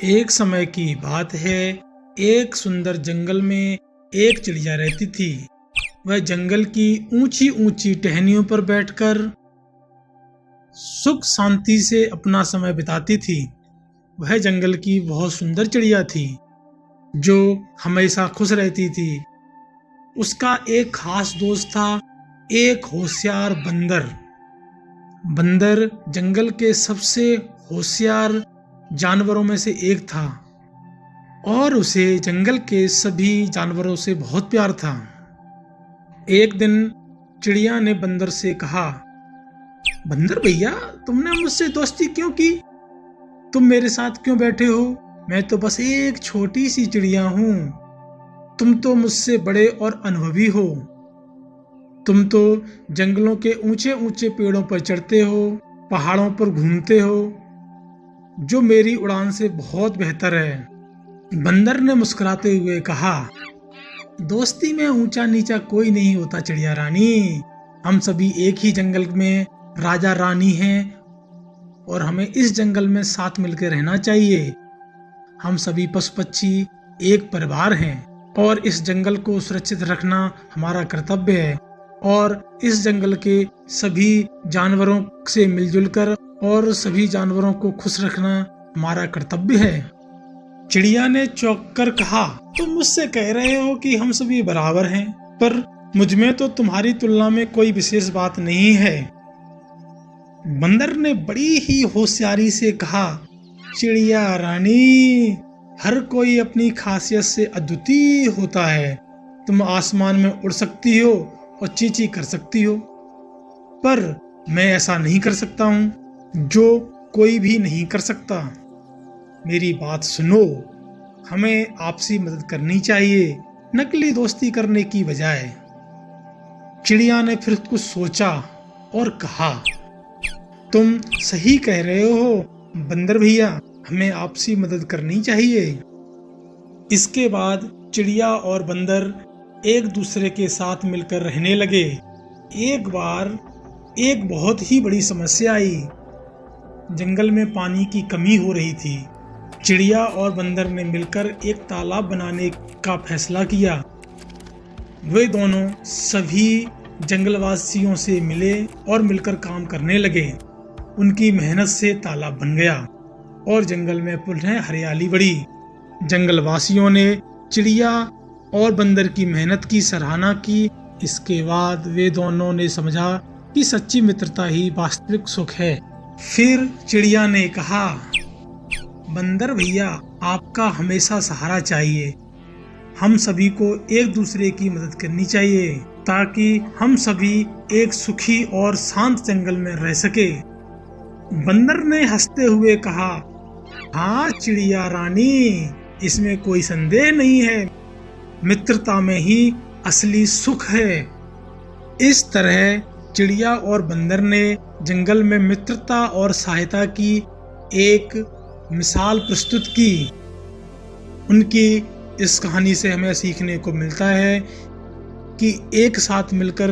एक समय की बात है, एक सुंदर जंगल में एक चिड़िया रहती थी। वह जंगल की ऊंची ऊंची टहनियों पर बैठकर सुख शांति से अपना समय बिताती थी। वह जंगल की बहुत सुंदर चिड़िया थी जो हमेशा खुश रहती थी। उसका एक खास दोस्त था, एक होशियार बंदर। बंदर जंगल के सबसे होशियार जानवरों में से एक था और उसे जंगल के सभी जानवरों से बहुत प्यार था। एक दिन चिड़िया ने बंदर से कहा, बंदर भैया, तुमने मुझसे दोस्ती क्यों की? तुम मेरे साथ क्यों बैठे हो? मैं तो बस एक छोटी सी चिड़िया हूँ। तुम तो मुझसे बड़े और अनुभवी हो। तुम तो जंगलों के ऊंचे ऊंचे पेड़ों पर चढ़ते हो, पहाड़ों पर घूमते हो, जो मेरी उड़ान से बहुत बेहतर है। बंदर ने मुस्कुराते हुए कहा, दोस्ती में ऊंचा नीचा कोई नहीं होता चिड़िया रानी। हम सभी एक ही जंगल में राजा रानी हैं और हमें इस जंगल में साथ मिलकर रहना चाहिए। हम सभी पशु पक्षी एक परिवार हैं और इस जंगल को सुरक्षित रखना हमारा कर्तव्य है और इस जंगल के सभी जानवरों से मिलजुल कर और सभी जानवरों को खुश रखना हमारा कर्तव्य है। चिड़िया ने चौंक कर कहा, तुम मुझसे कह रहे हो कि हम सभी बराबर हैं, पर मुझमें तो तुम्हारी तुलना में कोई विशेष बात नहीं है। बंदर ने बड़ी ही होशियारी से कहा, चिड़िया रानी, हर कोई अपनी खासियत से अद्वितीय होता है। तुम आसमान में उड़ सकती हो और चींची कर सकती हो, पर मैं ऐसा नहीं कर सकता हूँ जो कोई भी नहीं कर सकता। मेरी बात सुनो, हमें आपसी मदद करनी चाहिए, नकली दोस्ती करने की बजाय। चिड़िया ने फिर कुछ सोचा और कहा, तुम सही कह रहे हो बंदर भैया, हमें आपसी मदद करनी चाहिए। इसके बाद चिड़िया और बंदर एक दूसरे के साथ मिलकर रहने लगे। एक बार एक बहुत ही बड़ी समस्या आई। जंगल में पानी की कमी हो रही थी। चिड़िया और बंदर ने मिलकर एक तालाब बनाने का फैसला किया। वे दोनों सभी जंगलवासियों से मिले और मिलकर काम करने लगे। उनकी मेहनत से तालाब बन गया और जंगल में पुनः हरियाली बढ़ी। जंगलवासियों ने चिड़िया और बंदर की मेहनत की सराहना की। इसके बाद वे दोनों ने समझा कि सच्ची मित्रता ही वास्तविक सुख है। फिर चिड़िया ने कहा, बंदर भैया, आपका हमेशा सहारा चाहिए। हम सभी को एक दूसरे की मदद करनी चाहिए ताकि हम सभी एक सुखी और शांत जंगल में रह सके। बंदर ने हंसते हुए कहा, हाँ चिड़िया रानी, इसमें कोई संदेह नहीं है। मित्रता में ही असली सुख है। इस तरह चिड़िया और बंदर ने जंगल में मित्रता और सहायता की एक मिसाल प्रस्तुत की। उनकी इस कहानी से हमें सीखने को मिलता है कि एक साथ मिलकर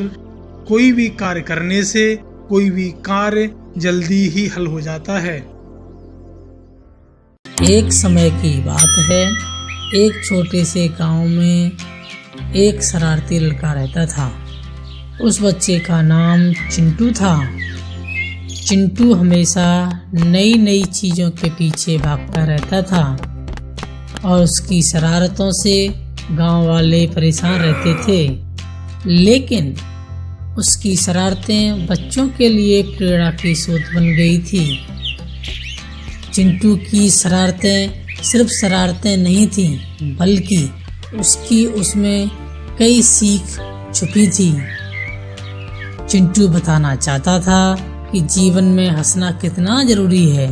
कोई भी कार्य करने से कोई भी कार्य जल्दी ही हल हो जाता है। एक समय की बात है, एक छोटे से गांव में एक शरारती लड़का रहता था। उस बच्चे का नाम चिंटू था। चिंटू हमेशा नई नई चीज़ों के पीछे भागता रहता था और उसकी शरारतों से गांव वाले परेशान रहते थे। लेकिन उसकी शरारतें बच्चों के लिए प्रेरणा की स्रोत बन गई थी। चिंटू की शरारतें सिर्फ शरारतें नहीं थीं, बल्कि उसमें कई सीख छुपी थी। चिंटू बताना चाहता था कि जीवन में हंसना कितना जरूरी है,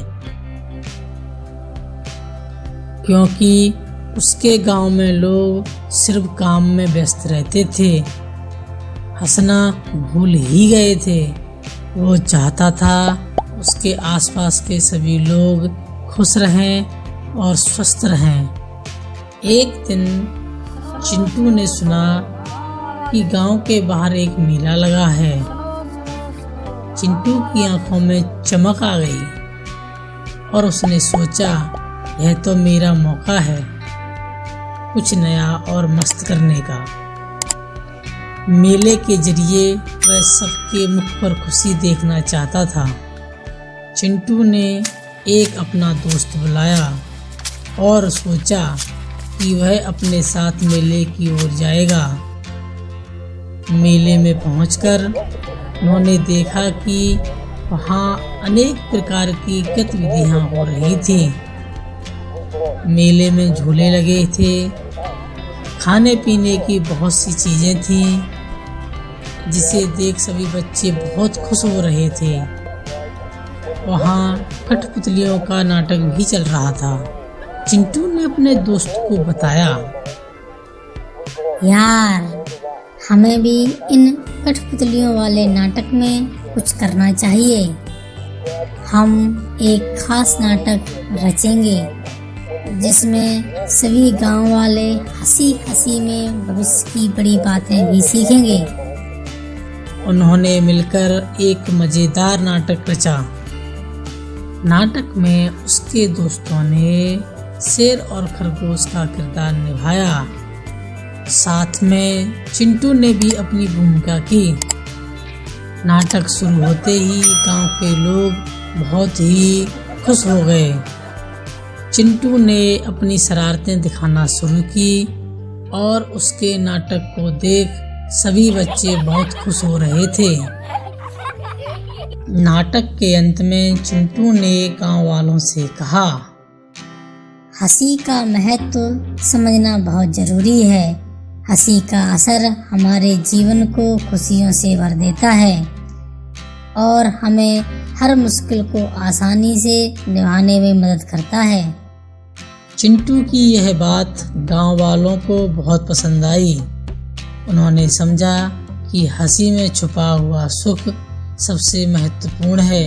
क्योंकि उसके गांव में लोग सिर्फ काम में व्यस्त रहते थे, हंसना भूल ही गए थे। वो चाहता था उसके आसपास के सभी लोग खुश रहें और स्वस्थ रहें। एक दिन चिंटू ने सुना कि गांव के बाहर एक मेला लगा है। चिंटू की आंखों में चमक आ गई और उसने सोचा यह तो मेरा मौका है कुछ नया और मस्त करने का। मेले के जरिए वह सबके मुख पर खुशी देखना चाहता था। चिंटू ने एक अपना दोस्त बुलाया और सोचा कि वह अपने साथ मेले की ओर जाएगा। मेले में पहुंचकर उन्होंने देखा कि वहाँ अनेक प्रकार की गतिविधियां हो रही थी। मेले में झूले लगे थे, खाने पीने की बहुत सी चीजें थीं, जिसे देख सभी बच्चे बहुत खुश हो रहे थे। वहाँ कठपुतलियों का नाटक भी चल रहा था। चिंटू ने अपने दोस्त को बताया, यार हमें भी इन कठपुतलियों वाले नाटक में कुछ करना चाहिए। हम एक खास नाटक रचेंगे जिसमें सभी गांव वाले हंसी हंसी में भविष्य की बड़ी बातें भी सीखेंगे। उन्होंने मिलकर एक मजेदार नाटक रचा। नाटक में उसके दोस्तों ने शेर और खरगोश का किरदार निभाया। साथ में चिंटू ने भी अपनी भूमिका की। नाटक शुरू होते ही गांव के लोग बहुत ही खुश हो गए। चिंटू ने अपनी शरारतें दिखाना शुरू की और उसके नाटक को देख सभी बच्चे बहुत खुश हो रहे थे। नाटक के अंत में चिंटू ने गांव वालों से कहा, हंसी का महत्व समझना बहुत जरूरी है। हंसी का असर हमारे जीवन को खुशियों से भर देता है और हमें हर मुश्किल को आसानी से निभाने में मदद करता है। चिंटू की यह बात गांव वालों को बहुत पसंद आई। उन्होंने समझा कि हंसी में छुपा हुआ सुख सबसे महत्वपूर्ण है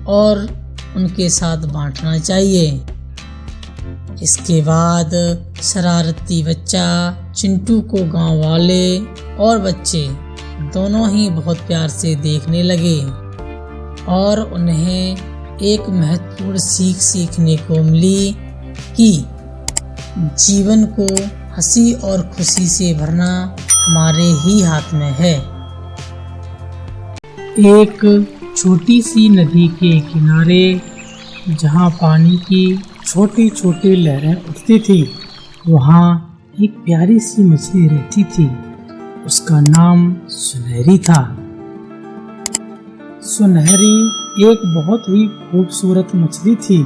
और उनके साथ बांटना चाहिए। इसके बाद शरारती बच्चा चिंटू को गांव वाले और बच्चे दोनों ही बहुत प्यार से देखने लगे और उन्हें एक महत्वपूर्ण सीख सीखने को मिली कि जीवन को हंसी और खुशी से भरना हमारे ही हाथ में है। एक छोटी सी नदी के किनारे जहाँ पानी की छोटी छोटी लहरें उठती थी, वहाँ एक प्यारी सी मछली रहती थी। उसका नाम सुनहरी था। सुनहरी एक बहुत ही खूबसूरत मछली थी।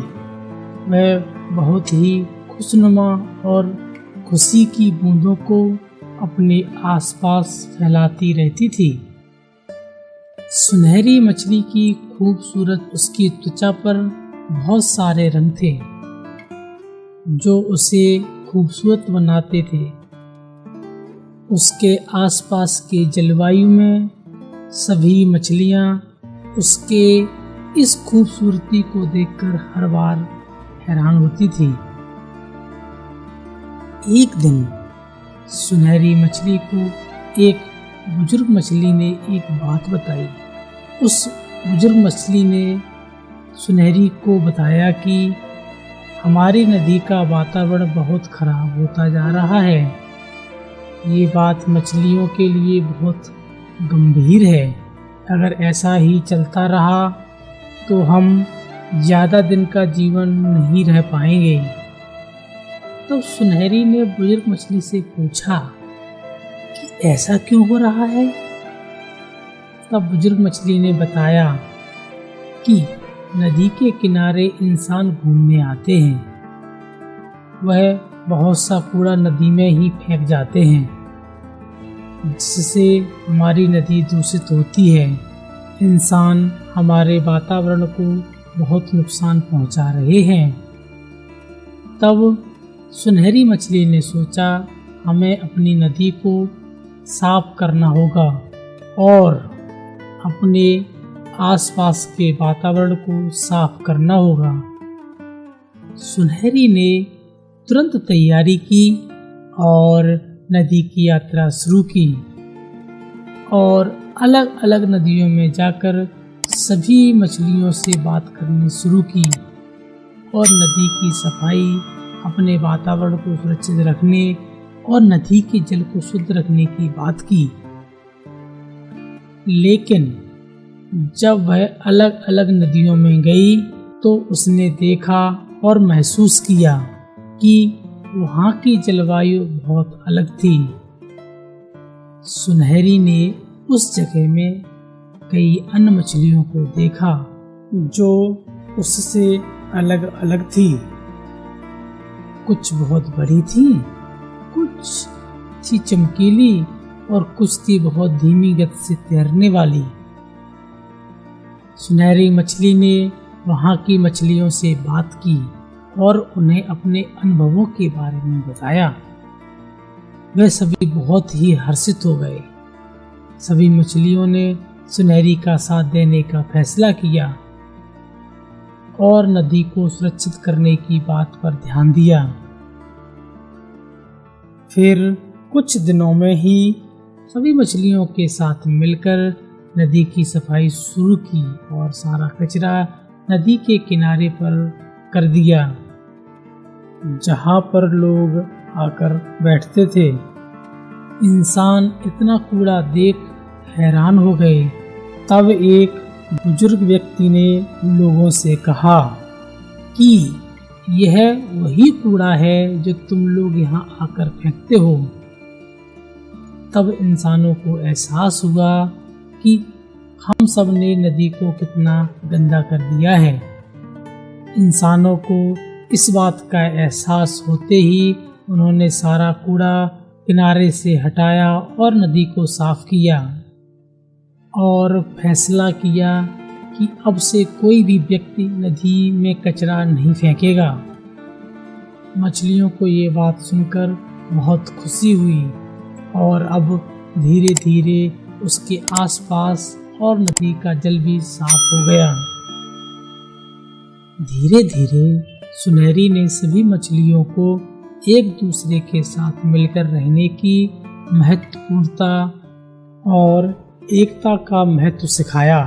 वह बहुत ही खुशनुमा और खुशी की बूंदों को अपने आसपास फैलाती रहती थी। सुनहरी मछली की खूबसूरत उसकी त्वचा पर बहुत सारे रंग थे जो उसे खूबसूरत बनाते थे। उसके आसपास के जलवायु में सभी मछलियाँ उसके इस खूबसूरती को देखकर हर बार हैरान होती थी। एक दिन सुनहरी मछली को एक बुजुर्ग मछली ने एक बात बताई। उस बुजुर्ग मछली ने सुनहरी को बताया कि हमारी नदी का वातावरण बहुत खराब होता जा रहा है। ये बात मछलियों के लिए बहुत गंभीर है। अगर ऐसा ही चलता रहा तो हम ज़्यादा दिन का जीवन नहीं रह पाएंगे। तो सुनहरी ने बुजुर्ग मछली से पूछा कि ऐसा क्यों हो रहा है। तब बुजुर्ग मछली ने बताया कि नदी के किनारे इंसान घूमने आते हैं। वह बहुत सा कूड़ा नदी में ही फेंक जाते हैं, जिससे हमारी नदी दूषित होती है। इंसान हमारे वातावरण को बहुत नुकसान पहुंचा रहे हैं। तब सुनहरी मछली ने सोचा हमें अपनी नदी को साफ करना होगा और अपने आसपास के वातावरण को साफ करना होगा। सुनहरी ने तुरंत तैयारी की और नदी की यात्रा शुरू की और अलग अलग नदियों में जाकर सभी मछलियों से बात करनी शुरू की और नदी की सफाई, अपने वातावरण को सुरक्षित रखने और नदी के जल को शुद्ध रखने की बात की। लेकिन जब वह अलग अलग नदियों में गई तो उसने देखा और महसूस किया कि वहाँ की जलवायु बहुत अलग थी। सुनहरी ने उस जगह में कई अन्य मछलियों को देखा जो उससे अलग अलग थी। कुछ बहुत बड़ी थी, कुछ थी चमकीली और कुछ थी बहुत धीमी गति से तैरने वाली। सुनहरी मछली ने वहाँ की मछलियों से बात की और उन्हें अपने अनुभवों के बारे में बताया। वे सभी बहुत ही हर्षित हो गए। सभी मछलियों ने सुनहरी का साथ देने का फैसला किया और नदी को सुरक्षित करने की बात पर ध्यान दिया। फिर कुछ दिनों में ही सभी मछलियों के साथ मिलकर नदी की सफाई शुरू की और सारा कचरा नदी के किनारे पर कर दिया जहाँ पर लोग आकर बैठते थे। इंसान इतना कूड़ा देख हैरान हो गए। तब एक बुजुर्ग व्यक्ति ने लोगों से कहा कि यह वही कूड़ा है जो तुम लोग यहाँ आकर फेंकते हो। तब इंसानों को एहसास हुआ कि हम सब ने नदी को कितना गंदा कर दिया है। इंसानों को इस बात का एहसास होते ही उन्होंने सारा कूड़ा किनारे से हटाया और नदी को साफ किया और फैसला किया कि अब से कोई भी व्यक्ति नदी में कचरा नहीं फेंकेगा। मछलियों को ये बात सुनकर बहुत खुशी हुई और अब धीरे धीरे उसके आसपास और नदी का जल भी साफ हो गया। धीरे धीरे सुनहरी ने सभी मछलियों को एक दूसरे के साथ मिलकर रहने की महत्वपूर्णता और एकता का महत्व सिखाया।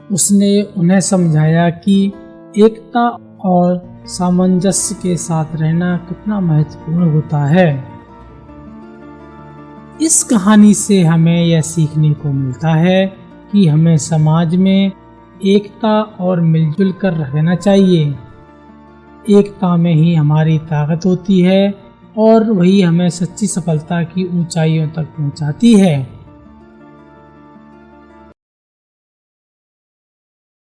उसने उन्हें समझाया कि एकता और सामंजस्य के साथ रहना कितना महत्वपूर्ण होता है। इस कहानी से हमें यह सीखने को मिलता है कि हमें समाज में एकता और मिलजुल कर रहना चाहिए। एकता में ही हमारी ताकत होती है और वही हमें सच्ची सफलता की ऊंचाइयों तक पहुंचाती है।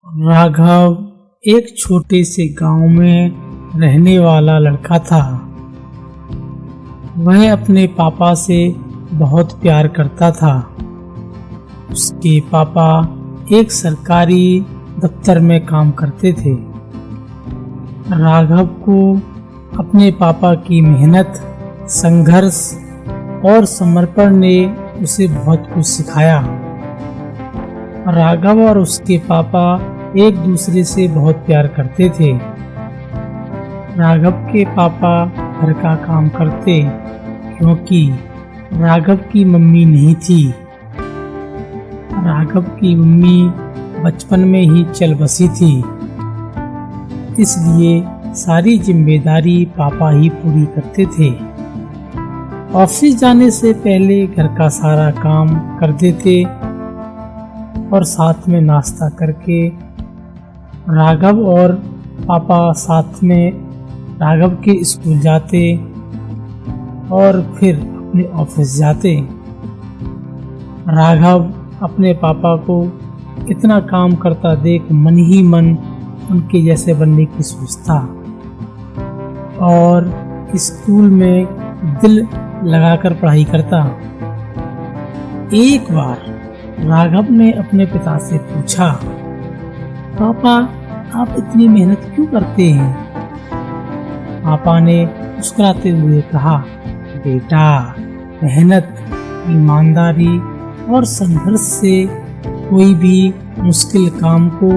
राघव एक छोटे से गांव में रहने वाला लड़का था। वह अपने पापा से बहुत प्यार करता था। उसके पापा एक सरकारी दफ्तर में काम करते थे। राघव को अपने पापा की मेहनत, संघर्ष और समर्पण ने उसे बहुत कुछ सिखाया। राघव और उसके पापा एक दूसरे से बहुत प्यार करते थे। राघव के पापा घर का काम करते क्योंकि राघव की मम्मी नहीं थी। राघव की मम्मी बचपन में ही चल बसी थी, इसलिए सारी जिम्मेदारी पापा ही पूरी करते थे। ऑफिस जाने से पहले घर का सारा काम कर देते और साथ में नाश्ता करके राघव और पापा साथ में राघव के स्कूल जाते और फिर अपने ऑफिस जाते। राघव अपने पापा को इतना काम करता देख मन ही मन उनके जैसे बनने की सोचता और स्कूल में दिल लगाकर पढ़ाई करता। एक बार राघव ने अपने पिता से पूछा, पापा आप इतनी मेहनत क्यों करते हैं? पापा ने मुस्कुराते हुए कहा, बेटा मेहनत, ईमानदारी और संघर्ष से कोई भी मुश्किल काम को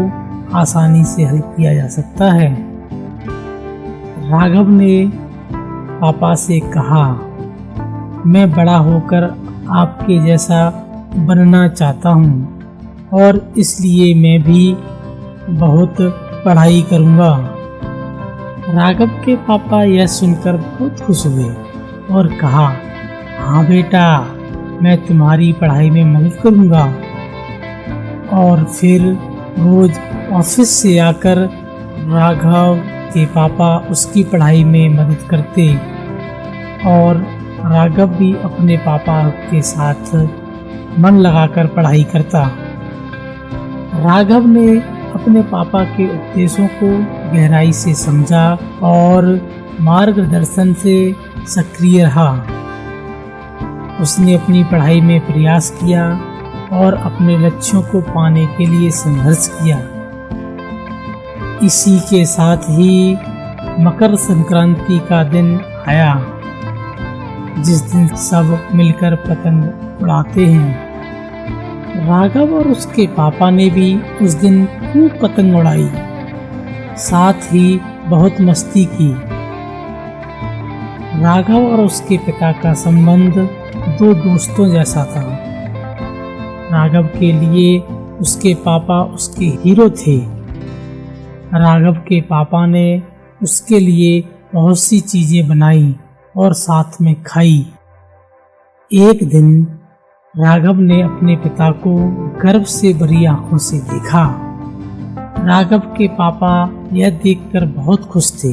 आसानी से हल किया जा सकता है। राघव ने पापा से कहा, मैं बड़ा होकर आपके जैसा बनना चाहता हूँ और इसलिए मैं भी बहुत पढ़ाई करूँगा। राघव के पापा यह सुनकर बहुत खुश हुए और कहा, हाँ बेटा, मैं तुम्हारी पढ़ाई में मदद करूँगा। और फिर रोज ऑफिस से आकर राघव के पापा उसकी पढ़ाई में मदद करते और राघव भी अपने पापा के साथ मन लगाकर पढ़ाई करता। राघव ने अपने पापा के उपदेशों को गहराई से समझा और मार्गदर्शन से सक्रिय रहा। उसने अपनी पढ़ाई में प्रयास किया और अपने लक्ष्यों को पाने के लिए संघर्ष किया। इसी के साथ ही मकर संक्रांति का दिन आया, जिस दिन सब मिलकर पतंग उड़ाते हैं। राघव और उसके पापा ने भी उस दिन खूब पतंग उड़ाई, साथ ही बहुत मस्ती की। राघव और उसके पिता का संबंध दो दोस्तों जैसा था। राघव के लिए उसके पापा उसके हीरो थे। राघव के पापा ने उसके लिए बहुत सी चीजें बनाई और साथ में खाई। एक दिन राघव ने अपने पिता को गर्व से भरी आंखों से देखा। राघव के पापा यह देखकर बहुत खुश थे।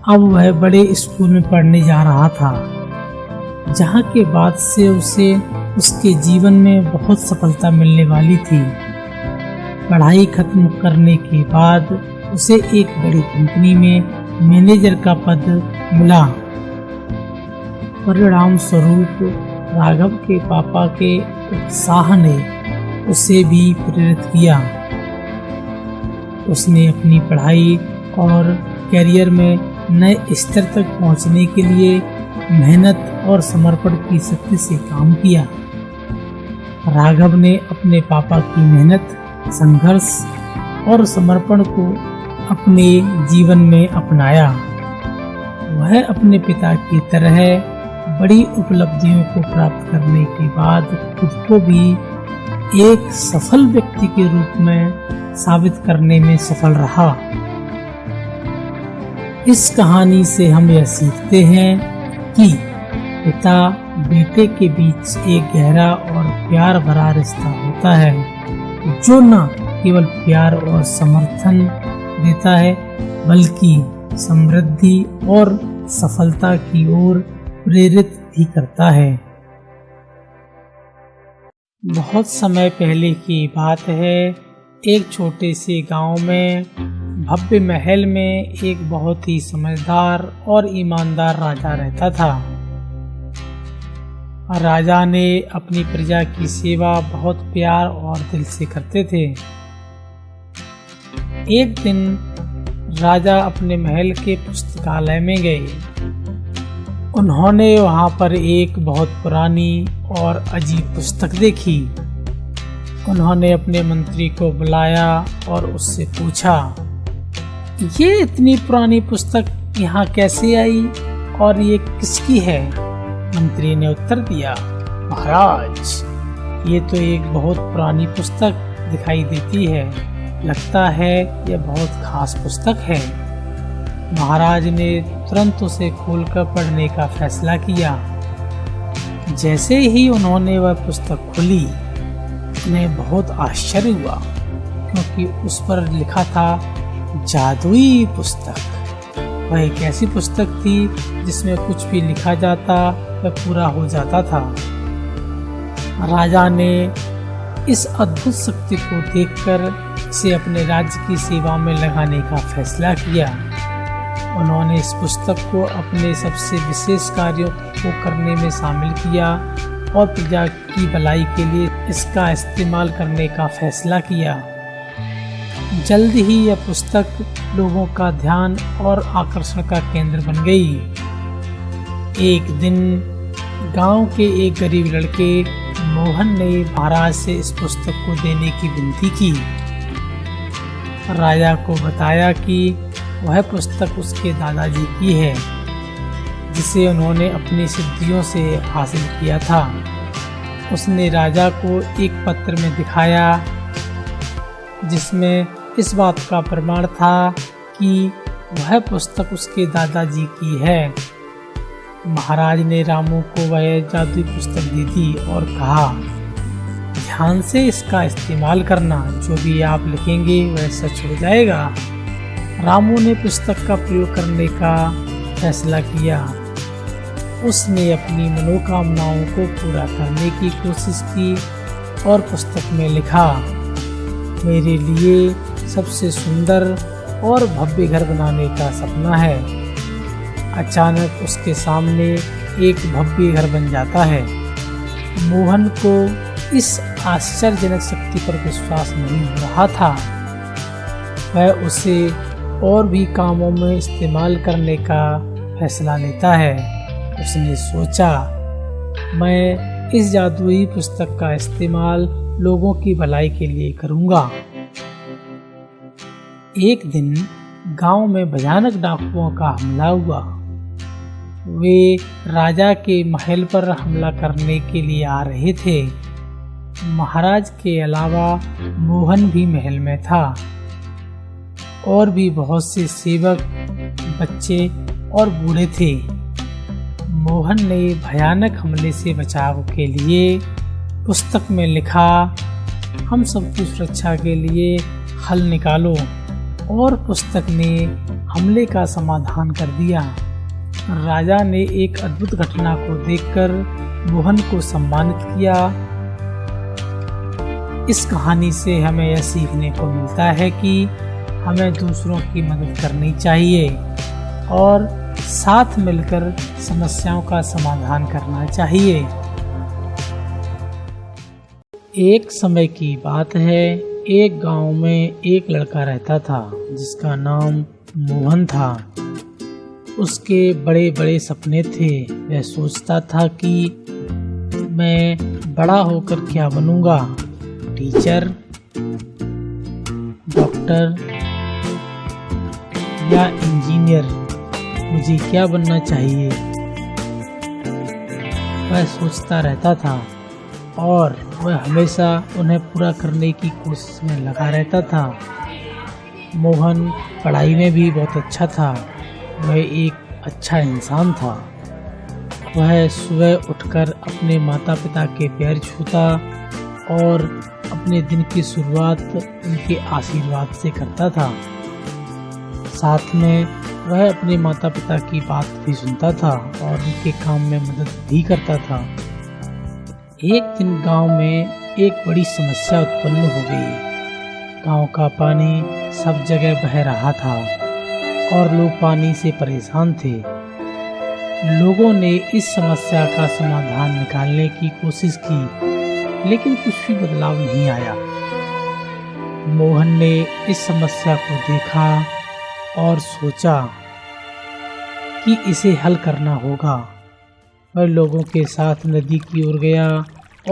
अब वह बड़े स्कूल में पढ़ने जा रहा था, जहाँ के बाद से उसे उसके जीवन में बहुत सफलता मिलने वाली थी। पढ़ाई खत्म करने के बाद उसे एक बड़ी कंपनी में मैनेजर का पद मिला। परिणाम स्वरूप राघव के पापा के उत्साह ने उसे भी प्रेरित किया। उसने अपनी पढ़ाई और करियर में नए स्तर तक पहुंचने के लिए मेहनत और समर्पण की शक्ति से काम किया। राघव ने अपने पापा की मेहनत, संघर्ष और समर्पण को अपने जीवन में अपनाया। वह अपने पिता की तरह बड़ी उपलब्धियों को प्राप्त करने के बाद खुद को भी एक सफल व्यक्ति के रूप में साबित करने में सफल रहा। इस कहानी से हम यह सीखते हैं कि पिता बेटे के बीच एक गहरा और प्यार भरा रिश्ता होता है, जो न केवल प्यार और समर्थन देता है, बल्कि समृद्धि और सफलता की ओर प्रेरित भी करता है। बहुत समय पहले की बात है। एक छोटे से गांव में भव्य महल में एक बहुत ही समझदार और ईमानदार राजा रहता था। राजा ने अपनी प्रजा की सेवा बहुत प्यार और दिल से करते थे। एक दिन राजा अपने महल के पुस्तकालय में गए। उन्होंने वहां पर एक बहुत पुरानी और अजीब पुस्तक देखी। उन्होंने अपने मंत्री को बुलाया और उससे पूछा, ये इतनी पुरानी पुस्तक यहाँ कैसे आई और ये किसकी है? मंत्री ने उत्तर दिया, महाराज, ये तो एक बहुत पुरानी पुस्तक दिखाई देती है। लगता है यह बहुत खास पुस्तक है। महाराज ने तुरंत उसे खोलकर पढ़ने का फैसला किया। जैसे ही उन्होंने वह पुस्तक खोली, उन्हें बहुत आश्चर्य हुआ, क्योंकि उस पर लिखा था जादुई पुस्तक। वह एक ऐसी पुस्तक थी जिसमें कुछ भी लिखा जाता वह पूरा हो जाता था। राजा ने इस अद्भुत शक्ति को देखकर इसे अपने राज्य की सेवा में लगाने का फैसला किया। उन्होंने इस पुस्तक को अपने सबसे विशेष कार्यों को करने में शामिल किया और प्रजा की भलाई के लिए इसका इस्तेमाल करने का फैसला किया। जल्द ही यह पुस्तक लोगों का ध्यान और आकर्षण का केंद्र बन गई। एक दिन गांव के एक गरीब लड़के मोहन ने महाराज से इस पुस्तक को देने की विनती की। राजा को बताया कि वह पुस्तक उसके दादाजी की है, जिसे उन्होंने अपनी सिद्धियों से हासिल किया था। उसने राजा को एक पत्र में दिखाया, जिसमें इस बात का प्रमाण था कि वह पुस्तक उसके दादाजी की है। महाराज ने रामू को वह जादुई पुस्तक दी थी और कहा, ध्यान से इसका इस्तेमाल करना, जो भी आप लिखेंगे वह सच हो जाएगा। रामू ने पुस्तक का प्रयोग करने का फैसला किया। उसने अपनी मनोकामनाओं को पूरा करने की कोशिश की और पुस्तक में लिखा, मेरे लिए सबसे सुंदर और भव्य घर बनाने का सपना है। अचानक उसके सामने एक भव्य घर बन जाता है। मोहन को इस आश्चर्यजनक शक्ति पर विश्वास नहीं हो रहा था। वह उसे और भी कामों में इस्तेमाल करने का फैसला लेता है। उसने सोचा, मैं इस जादुई पुस्तक का इस्तेमाल लोगों की भलाई के लिए करूंगा। एक दिन गांव में भयानक डाकुओं का हमला हुआ। वे राजा के महल पर हमला करने के लिए आ रहे थे। महाराज के अलावा मोहन भी महल में था और भी बहुत से सेवक, बच्चे और बूढ़े थे। मोहन ने भयानक हमले से बचाव के लिए पुस्तक में लिखा, हम सबकी सुरक्षा के लिए हल निकालो, और पुस्तक ने हमले का समाधान कर दिया। राजा ने एक अद्भुत घटना को देखकर मोहन को सम्मानित किया। इस कहानी से हमें यह सीखने को मिलता है कि हमें दूसरों की मदद करनी चाहिए और साथ मिलकर समस्याओं का समाधान करना चाहिए। एक समय की बात है, एक गांव में एक लड़का रहता था जिसका नाम मोहन था। उसके बड़े बड़े सपने थे। वह सोचता था कि मैं बड़ा होकर क्या बनूंगा, टीचर, डॉक्टर या इंजीनियर, मुझे क्या बनना चाहिए। वह सोचता रहता था और वह हमेशा उन्हें पूरा करने की कोशिश में लगा रहता था। मोहन पढ़ाई में भी बहुत अच्छा था। वह एक अच्छा इंसान था। वह सुबह उठकर अपने माता पिता के पैर छूता और अपने दिन की शुरुआत उनके आशीर्वाद से करता था। साथ में वह अपने माता पिता की बात भी सुनता था और उनके काम में मदद भी करता था। एक दिन गांव में एक बड़ी समस्या उत्पन्न हो गई। गांव का पानी सब जगह बह रहा था और लोग पानी से परेशान थे। लोगों ने इस समस्या का समाधान निकालने की कोशिश की, लेकिन कुछ भी बदलाव नहीं आया। मोहन ने इस समस्या को देखा और सोचा कि इसे हल करना होगा। वह लोगों के साथ नदी की ओर गया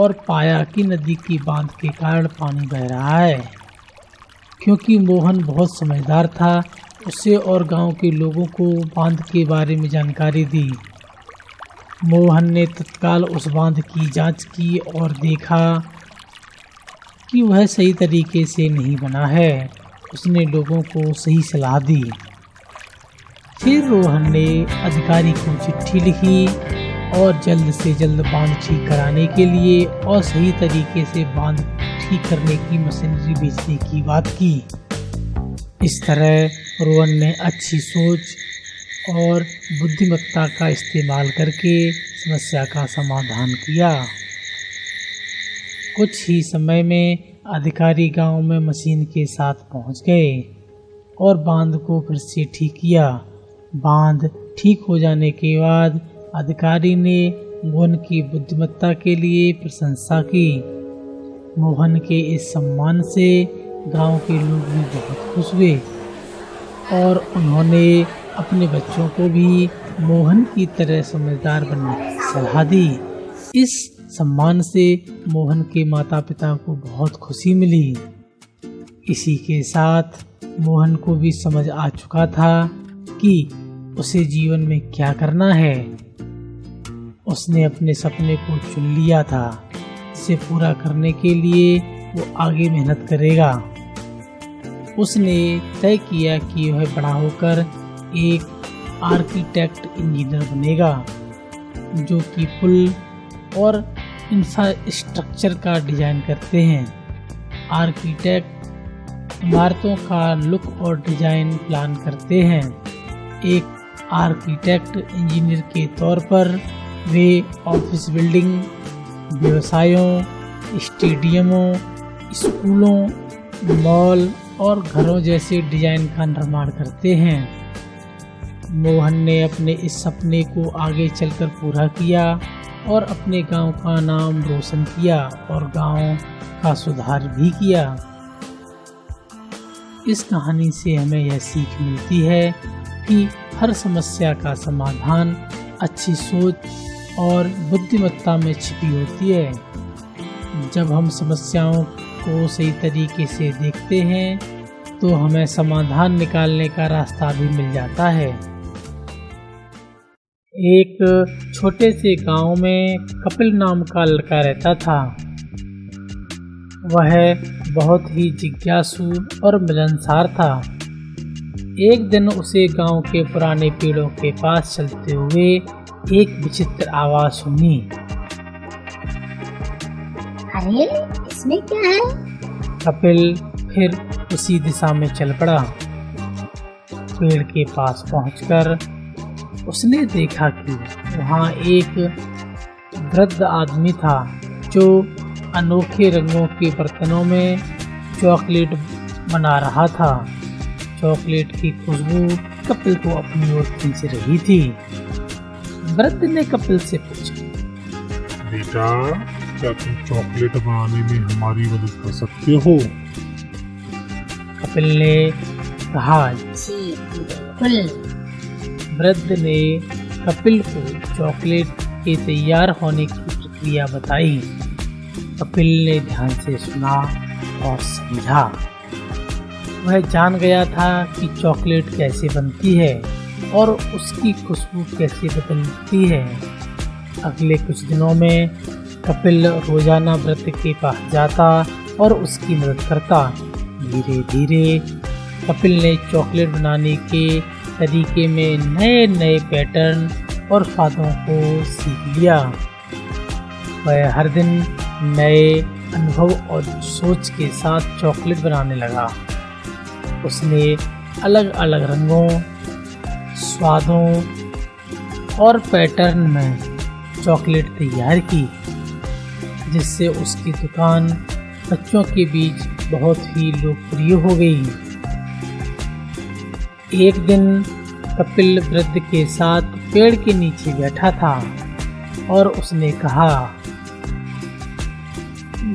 और पाया कि नदी की बांध के कारण पानी बह रहा है। क्योंकि मोहन बहुत समझदार था, उसे और गांव के लोगों को बांध के बारे में जानकारी दी। मोहन ने तत्काल उस बांध की जांच की और देखा कि वह सही तरीके से नहीं बना है। उसने लोगों को सही सलाह दी। फिर रोहन ने अधिकारी को चिट्ठी लिखी और जल्द से जल्द बांध ठीक कराने के लिए और सही तरीके से बांध ठीक करने की मशीनरी भेजने की बात की। इस तरह रोहन ने अच्छी सोच और बुद्धिमत्ता का इस्तेमाल करके समस्या का समाधान किया। कुछ ही समय में अधिकारी गांव में मशीन के साथ पहुंच गए और बांध को फिर से ठीक किया। बांध ठीक हो जाने के बाद अधिकारी ने मोहन की बुद्धिमत्ता के लिए प्रशंसा की। मोहन के इस सम्मान से गांव के लोग भी बहुत खुश हुए और उन्होंने अपने बच्चों को भी मोहन की तरह समझदार बनने की सलाह दी। इस सम्मान से मोहन के माता पिता को बहुत खुशी मिली। इसी के साथ मोहन को भी समझ आ चुका था कि उसे जीवन में क्या करना है। उसने अपने सपने को चुन लिया था। इसे पूरा करने के लिए वो आगे मेहनत करेगा। उसने तय किया कि वह बड़ा होकर एक आर्किटेक्ट इंजीनियर बनेगा जो कि पुल और इंफ्रास्ट्रक्चर का डिजाइन करते हैं। आर्किटेक्ट इमारतों का लुक और डिजाइन प्लान करते हैं। एक आर्किटेक्ट इंजीनियर के तौर पर वे ऑफिस बिल्डिंग, व्यवसायों, स्टेडियमों, स्कूलों, मॉल और घरों जैसे डिजाइन का निर्माण करते हैं। मोहन ने अपने इस सपने को आगे चलकर पूरा किया और अपने गांव का नाम रोशन किया और गांव का सुधार भी किया। इस कहानी से हमें यह सीख मिलती है कि हर समस्या का समाधान अच्छी सोच और बुद्धिमत्ता में छिपी होती है। जब हम समस्याओं को सही तरीके से देखते हैं तो हमें समाधान निकालने का रास्ता भी मिल जाता है। एक छोटे से गांव में कपिल नाम का लड़का रहता था। वह बहुत ही जिज्ञासु और मिलनसार था। एक दिन उसे गांव के पुराने पेड़ों के पास चलते हुए एक विचित्र आवाज सुनी। अरे इसमें क्या है? कपिल फिर उसी दिशा में चल पड़ा। पेड़ के पास पहुंचकर उसने देखा कि वहां एक वृद्ध आदमी था जो अनोखे रंगों के बर्तनों में चॉकलेट बना रहा था। चॉकलेट की खुशबू कपिल को अपनी ओर खींच रही थी। वृद्ध ने कपिल से पूछा, बेटा, क्या तुम चॉकलेट बनाने में हमारी मदद कर सकते हो? कपिल ने कहा, जी बिल्कुल। वृद्ध ने कपिल को चॉकलेट के तैयार होने की प्रक्रिया बताई। कपिल ने ध्यान से सुना और समझा। वह जान गया था कि चॉकलेट कैसे बनती है और उसकी खुशबू कैसे बदलती है। अगले कुछ दिनों में कपिल रोजाना वृद्ध के पास जाता और उसकी मदद करता। धीरे धीरे कपिल ने चॉकलेट बनाने के तरीके में नए नए पैटर्न और स्वादों को सीख लिया। वह हर दिन नए अनुभव और सोच के साथ चॉकलेट बनाने लगा। उसने अलग अलग रंगों, स्वादों और पैटर्न में चॉकलेट तैयार की, जिससे उसकी दुकान बच्चों के बीच बहुत ही लोकप्रिय हो गई। एक दिन कपिल वृद्ध के साथ पेड़ के नीचे बैठा था और उसने कहा,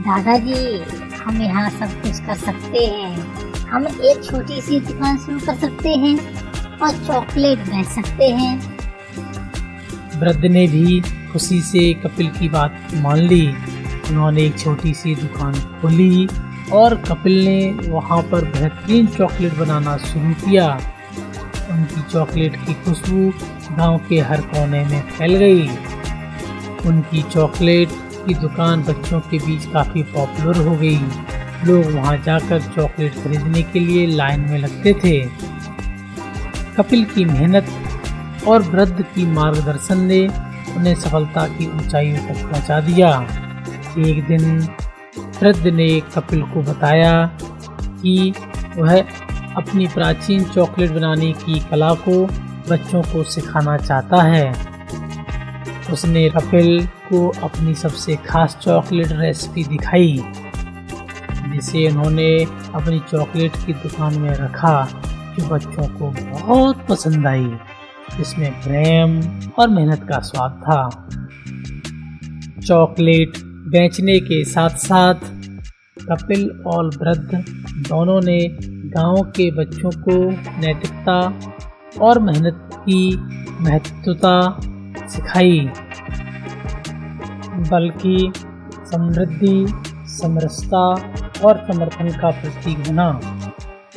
दादाजी, हम यहाँ सब कुछ कर सकते हैं। हम एक छोटी सी दुकान शुरू कर सकते हैं और चॉकलेट बेच सकते हैं। वृद्ध ने भी खुशी से कपिल की बात मान ली। उन्होंने एक छोटी सी दुकान खोली और कपिल ने वहाँ पर बेहतरीन चॉकलेट बनाना शुरू किया। उनकी चॉकलेट की खुशबू गांव के हर कोने में फैल गई। उनकी चॉकलेट की दुकान बच्चों के बीच काफ़ी पॉपुलर हो गई। लोग वहां जाकर चॉकलेट खरीदने के लिए लाइन में लगते थे। कपिल की मेहनत और वृद्ध की मार्गदर्शन ने उन्हें सफलता की ऊंचाइयों तक पहुंचा दिया। एक दिन वृद्ध ने कपिल को बताया कि वह अपनी प्राचीन चॉकलेट बनाने की कला को बच्चों को सिखाना चाहता है। उसने कपिल को अपनी सबसे खास चॉकलेट रेसिपी दिखाई, जिसे उन्होंने अपनी चॉकलेट की दुकान में रखा, जो बच्चों को बहुत पसंद आई। इसमें प्रेम और मेहनत का स्वाद था। चॉकलेट बेचने के साथ साथ कपिल और वृद्ध दोनों ने गांव के बच्चों को नैतिकता और मेहनत की महत्वता सिखाई, बल्कि समृद्धि, समरसता और समर्थन का प्रतीक बना।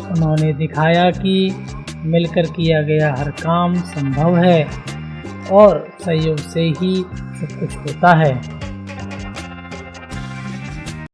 उन्होंने दिखाया कि मिलकर किया गया हर काम संभव है और सहयोग से ही सब कुछ होता है।